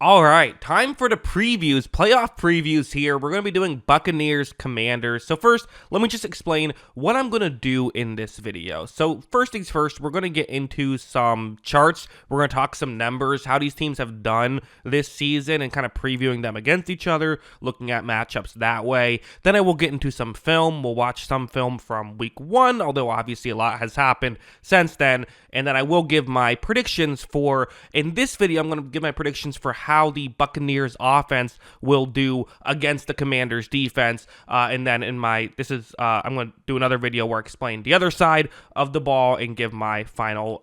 All right, time for the previews, playoff previews here. We're going to be doing Buccaneers, Commanders. So first, let me just explain what I'm going to do in this video. So first things first, we're going to get into some charts. We're going to talk some numbers, how these teams have done this season and kind of previewing them against each other, looking at matchups that way. Then I will get into some film. We'll watch some film from week one, although obviously a lot has happened since then. And then I will give my predictions for, in this video, I'm going to give my predictions for how the Buccaneers offense will do against the Commanders defense. And then in my, I'm going to do another video where I explain the other side of the ball and give my final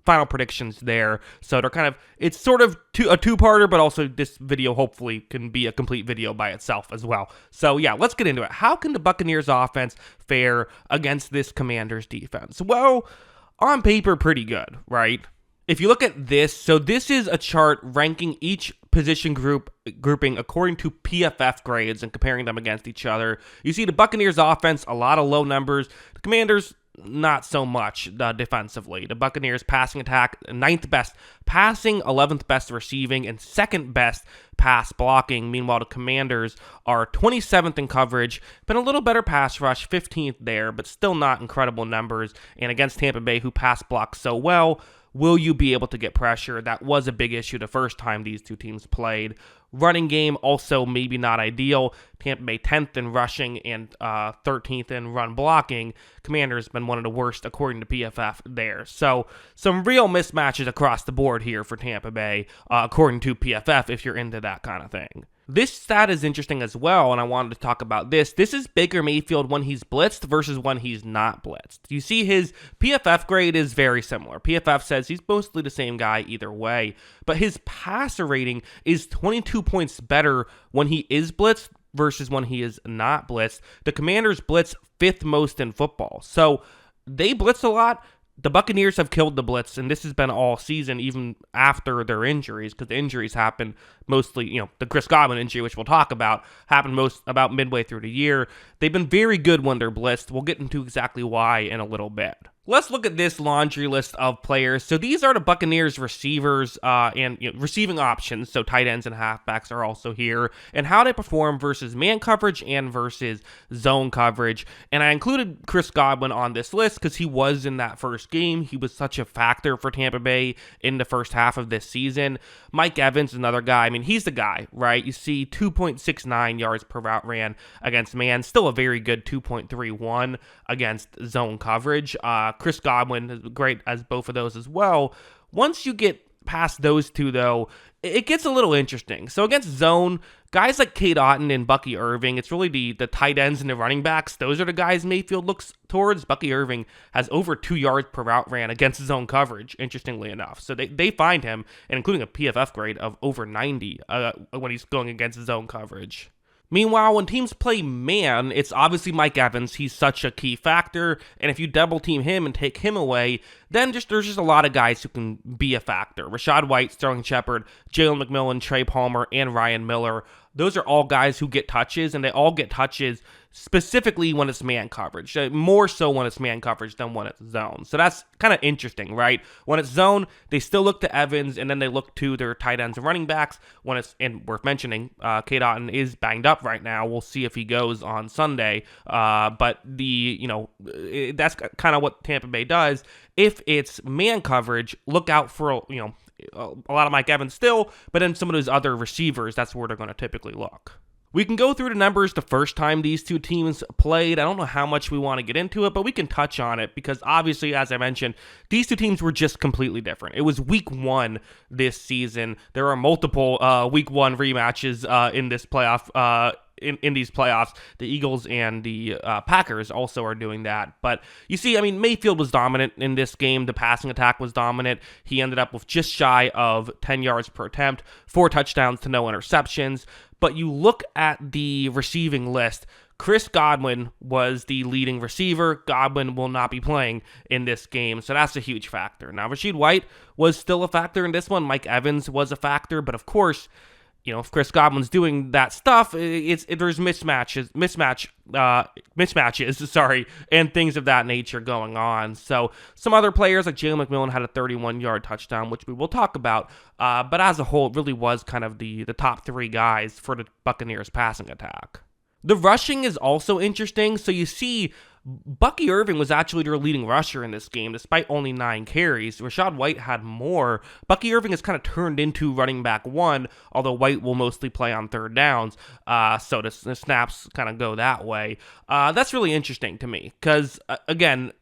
predictions there. So they're kind of, it's sort of a two-parter, but also this video hopefully can be a complete video by itself as well. So yeah, let's get into it. How can the Buccaneers offense fare against this Commanders defense? Well, on paper, pretty good, right? If you look at this, so this is a chart ranking each position grouping according to PFF grades and comparing them against each other. You see the Buccaneers offense, a lot of low numbers. The Commanders, not so much defensively. The Buccaneers passing attack, 9th best passing, 11th best receiving, and 2nd best pass blocking. Meanwhile, the Commanders are 27th in coverage, been a little better pass rush, 15th there, but still not incredible numbers. And against Tampa Bay, who pass blocks so well, will you be able to get pressure? That was a big issue the first time these two teams played. Running game also maybe not ideal. Tampa Bay 10th in rushing and 13th in run blocking. Commanders been one of the worst according to PFF there. So some real mismatches across the board here for Tampa Bay according to PFF if you're into that kind of thing. This stat is interesting as well, and I wanted to talk about this. This is Baker Mayfield when he's blitzed versus when he's not blitzed. You see his PFF grade is very similar. PFF says he's mostly the same guy either way, but his passer rating is 22 points better when he is blitzed versus when he is not blitzed. The Commanders blitz 5th most in football, so they blitz a lot. The Buccaneers have killed the blitz, and this has been all season, even after their injuries, because the injuries happened mostly, the Chris Godwin injury, which we'll talk about, happened about midway through the year. They've been very good when they're blitzed. We'll get into exactly why in a little bit. Let's look at this laundry list of players. So these are the Buccaneers receivers and receiving options. So tight ends and halfbacks are also here, and how they perform versus man coverage and versus zone coverage. And I included Chris Godwin on this list because he was in that first game. He was such a factor for Tampa Bay in the first half of this season. Mike Evans is another guy. I mean, he's the guy, right? You see 2.69 yards per route ran against man. Still a very good 2.31 against zone coverage. Chris Godwin is great as both of those as well. Once you get past those two, though, it gets a little interesting. So against zone, guys like Cade Otton and Bucky Irving, it's really the tight ends and the running backs. Those are the guys Mayfield looks towards. Bucky Irving has over 2 yards per route ran against zone coverage, interestingly enough. So they find him, and including a PFF grade of over 90 when he's going against zone coverage. Meanwhile, when teams play man, it's obviously Mike Evans. He's such a key factor, and if you double team him and take him away, then there's just a lot of guys who can be a factor. Rashad White, Sterling Shepard, Jalen McMillan, Trey Palmer, and Ryan Miller. Those are all guys who get touches, and they all get touches specifically when it's man coverage. More so when it's man coverage than when it's zone. So that's kind of interesting, right? When it's zone, they still look to Evans, and then they look to their tight ends and running backs. When it's, and worth mentioning, Cade Otton is banged up right now. We'll see if he goes on Sunday. But that's kind of what Tampa Bay does. If it's man coverage, look out for, a lot of Mike Evans still, but then some of those other receivers, that's where they're going to typically look. We can go through the numbers the first time these two teams played. I don't know how much we want to get into it, but we can touch on it because obviously, as I mentioned, these two teams were just completely different. It was week 1 this season. There are multiple week 1 rematches in this playoff in these playoffs. The Eagles and the Packers also are doing that. But you see, Mayfield was dominant in this game. The passing attack was dominant. He ended up with just shy of 10 yards per attempt, 4 touchdowns to no interceptions. But you look at the receiving list, Chris Godwin was the leading receiver. Godwin will not be playing in this game, so that's a huge factor. Now, Rashad White was still a factor in this one. Mike Evans was a factor, but of course, if Chris Godwin's doing that stuff, there's mismatches, sorry, and things of that nature going on. So some other players like Jalen McMillan had a 31-yard touchdown, which we will talk about. But as a whole, it really was kind of the top three guys for the Buccaneers passing attack. The rushing is also interesting. So you see, Bucky Irving was actually their leading rusher in this game, despite only 9 carries. Rachaad White had more. Bucky Irving has kind of turned into running back 1, although White will mostly play on third downs, so the snaps kind of go that way. That's really interesting to me, because, again,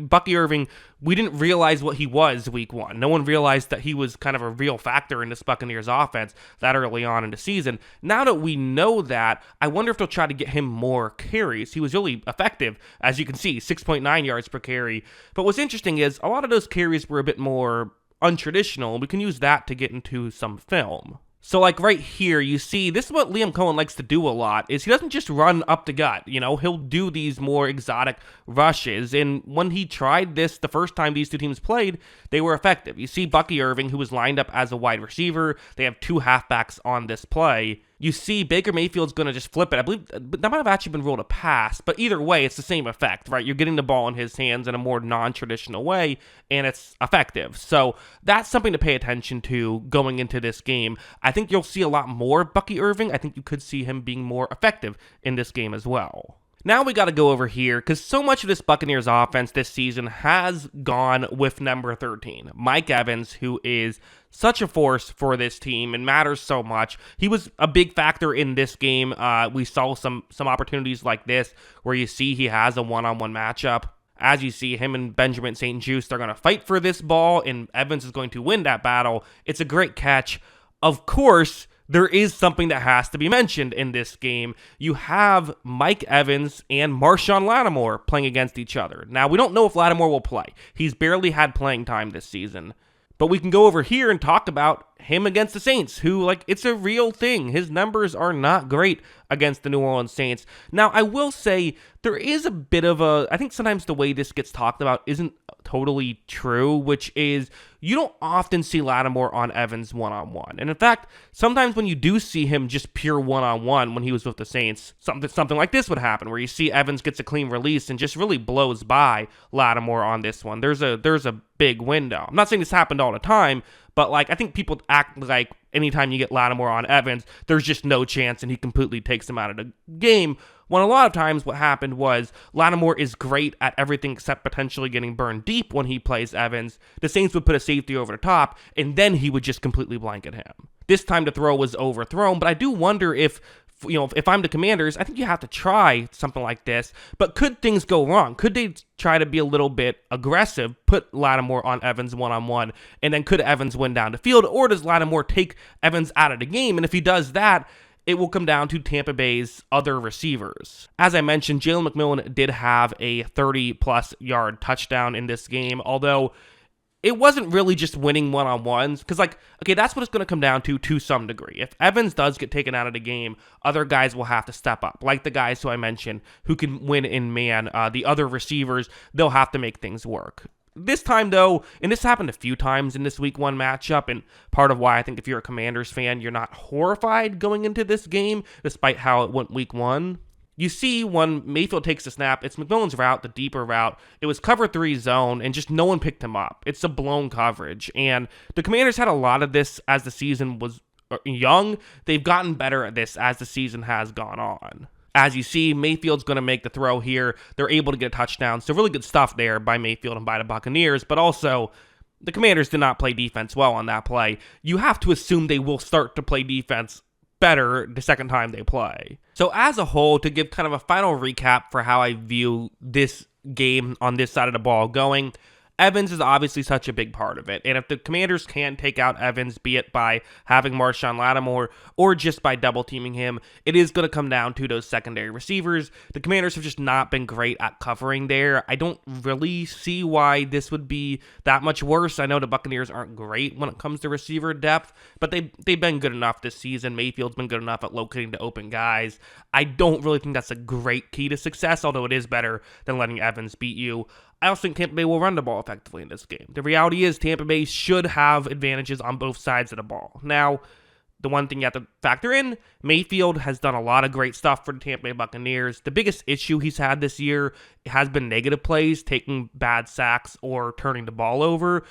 Bucky Irving, we didn't realize what he was week 1. No one realized that he was kind of a real factor in this Buccaneers offense that early on in the season. Now that we know that, I wonder if they'll try to get him more carries. He was really effective. As you can see, 6.9 yards per carry. But what's interesting is a lot of those carries were a bit more untraditional. We can use that to get into some film. So like right here, you see, this is what Liam Cohen likes to do a lot, is he doesn't just run up the gut, he'll do these more exotic rushes, and when he tried this the first time these two teams played, they were effective. You see Bucky Irving, who was lined up as a wide receiver, they have 2 halfbacks on this play. You see Baker Mayfield's going to just flip it. I believe that might have actually been ruled a pass, but either way, it's the same effect, right? You're getting the ball in his hands in a more non-traditional way, and it's effective. So that's something to pay attention to going into this game. I think you'll see a lot more Bucky Irving. I think you could see him being more effective in this game as well. Now we got to go over here, because so much of this Buccaneers offense this season has gone with number 13, Mike Evans, who is such a force for this team and matters so much. He was a big factor in this game. We saw some opportunities like this where you see he has a one-on-one matchup. As you see, him and Benjamin St-Juste are going to fight for this ball, and Evans is going to win that battle. It's a great catch. Of course, there is something that has to be mentioned in this game. You have Mike Evans and Marshawn Lattimore playing against each other. Now, we don't know if Lattimore will play. He's barely had playing time this season. But we can go over here and talk about him against the Saints, who, it's a real thing. His numbers are not great against the New Orleans Saints. Now, I will say there is a bit of I think sometimes the way this gets talked about isn't totally true, which is you don't often see Lattimore on Evans one-on-one. And in fact, sometimes when you do see him just pure one-on-one when he was with the Saints, something like this would happen, where you see Evans gets a clean release and just really blows by Lattimore on this one. There's a big window. I'm not saying this happened all the time, but I think people act like anytime you get Lattimore on Evans, there's just no chance and he completely takes him out of the game. When a lot of times what happened was Lattimore is great at everything except potentially getting burned deep when he plays Evans. The Saints would put a safety over the top, and then he would just completely blanket him. This time the throw was overthrown, but I do wonder if I'm the Commanders, I think you have to try something like this. But could things go wrong? Could they try to be a little bit aggressive, put Lattimore on Evans one-on-one, and then could Evans win down the field? Or does Lattimore take Evans out of the game? And if he does that, it will come down to Tampa Bay's other receivers. As I mentioned, Jalen McMillan did have a 30-plus yard touchdown in this game, although it wasn't really just winning one-on-ones, because, that's what it's going to come down to some degree. If Evans does get taken out of the game, other guys will have to step up, like the guys who I mentioned who can win in man. The other receivers, they'll have to make things work. This time, though, and this happened a few times in this Week 1 matchup, and part of why I think if you're a Commanders fan, you're not horrified going into this game, despite how it went Week 1. You see when Mayfield takes the snap, it's McMillan's route, the deeper route. It was cover 3 zone, and just no one picked him up. It's a blown coverage, and the Commanders had a lot of this as the season was young. They've gotten better at this as the season has gone on. As you see, Mayfield's going to make the throw here. They're able to get a touchdown, so really good stuff there by Mayfield and by the Buccaneers, but also the Commanders did not play defense well on that play. You have to assume they will start to play defense better the second time they play. So as a whole, to give kind of a final recap for how I view this game on this side of the ball going, Evans is obviously such a big part of it, and if the Commanders can take out Evans, be it by having Marshawn Lattimore or just by double-teaming him, it is going to come down to those secondary receivers. The Commanders have just not been great at covering there. I don't really see why this would be that much worse. I know the Buccaneers aren't great when it comes to receiver depth, but they've been good enough this season. Mayfield's been good enough at locating the open guys. I don't really think that's a great key to success, although it is better than letting Evans beat you. I also think Tampa Bay will run the ball effectively in this game. The reality is Tampa Bay should have advantages on both sides of the ball. Now, the one thing you have to factor in, Mayfield has done a lot of great stuff for the Tampa Bay Buccaneers. The biggest issue he's had this year has been negative plays, taking bad sacks or turning the ball over.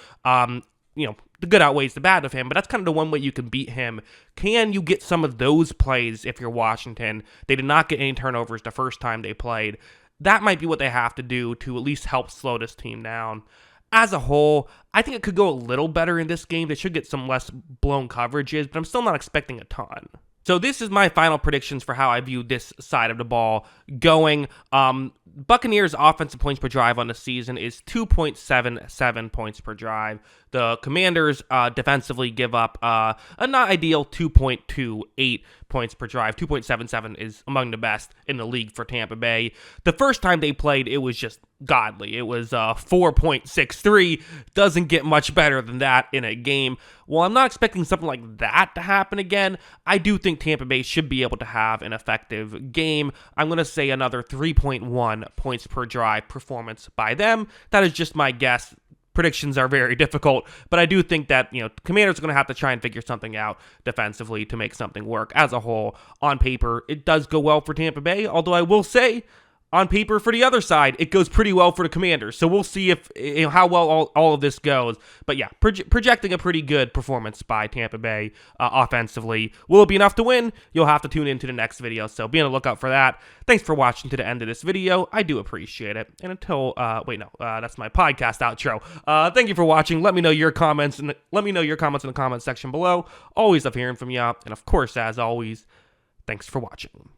The good outweighs the bad of him, but that's kind of the one way you can beat him. Can you get some of those plays if you're Washington? They did not get any turnovers the first time they played. That might be what they have to do to at least help slow this team down. As a whole, I think it could go a little better in this game. They should get some less blown coverages, but I'm still not expecting a ton. So this is my final predictions for how I view this side of the ball going. Buccaneers offensive points per drive on the season is 2.77 points per drive. The Commanders defensively give up a not ideal 2.28 points per drive. 2.77 is among the best in the league for Tampa Bay. The first time they played, it was just godly. It was 4.63. Doesn't get much better than that in a game. Well, I'm not expecting something like that to happen again. I do think Tampa Bay should be able to have an effective game. I'm going to say another 3.1 points per drive performance by them. That is just my guess. Predictions are very difficult, but I do think that, Commanders are going to have to try and figure something out defensively to make something work. As a whole, on paper, it does go well for Tampa Bay, although I will say, on paper, for the other side, it goes pretty well for the Commanders. So we'll see if how well all of this goes. But yeah, projecting a pretty good performance by Tampa Bay offensively. Will it be enough to win? You'll have to tune into the next video. So be on the lookout for that. Thanks for watching to the end of this video. I do appreciate it. And until that's my podcast outro. Thank you for watching. Let me know your comments in the comment section below. Always love hearing from you. And of course, as always, thanks for watching.